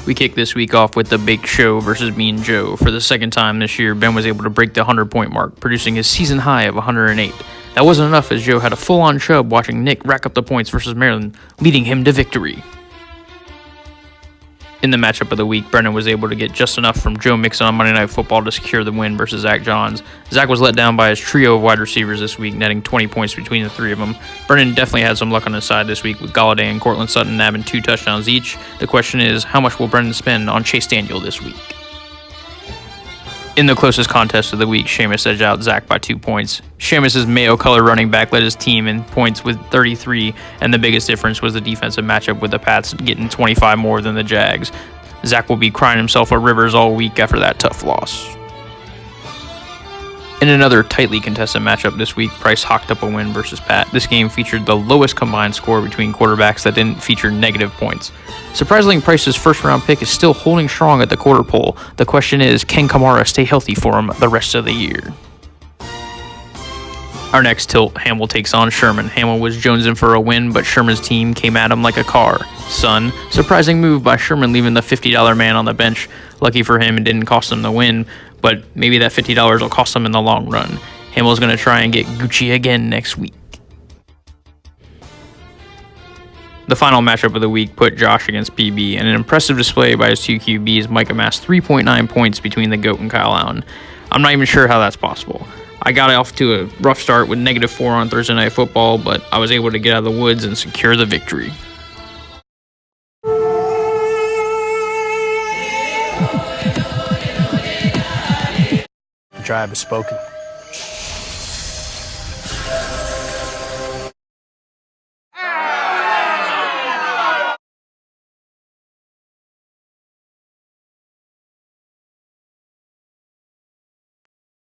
We kick this week off with the Bake Show versus Mean Joe. For the second time this year, Ben was able to break the 100-point mark, producing his season high of 108. That wasn't enough as Joe had a full-on chub watching Nick rack up the points versus Maryland, leading him to victory. In the matchup of the week, Brennan was able to get just enough from Joe Mixon on Monday Night Football to secure the win versus Zach Johns. Zach was let down by his trio of wide receivers this week, netting 20 points between the three of them. Brennan definitely had some luck on his side this week with Golladay and Cortland Sutton nabbing 2 touchdowns each. The question is, how much will Brennan spend on Chase Daniel this week? In the closest contest of the week, Seamus edged out Zach by 2 points. Seamus' Mayo-color running back led his team in points with 33, and the biggest difference was the defensive matchup with the Pats getting 25 more than the Jags. Zach will be crying himself a rivers all week after that tough loss. In another tightly contested matchup this week, Price hawked up a win versus Pat. This game featured the lowest combined score between quarterbacks that didn't feature negative points. Surprisingly, Price's first-round pick is still holding strong at the quarter pole. The question is, can Kamara stay healthy for him the rest of the year? Our next tilt, Hamill takes on Sherman. Hamill was jonesing for a win, but Sherman's team came at him like a car. Son, surprising move by Sherman leaving the $50 man on the bench. Lucky for him, it didn't cost him the win, but maybe that $50 will cost him in the long run. Hamill's going to try and get Gucci again next week. The final matchup of the week put Josh against PB, and an impressive display by his 2 QBs. Mike amassed 3.9 points between the GOAT and Kyle Allen. I'm not even sure how that's possible. I got off to a rough start with -4 on Thursday Night Football, but I was able to get out of the woods and secure the victory. The tribe has spoken.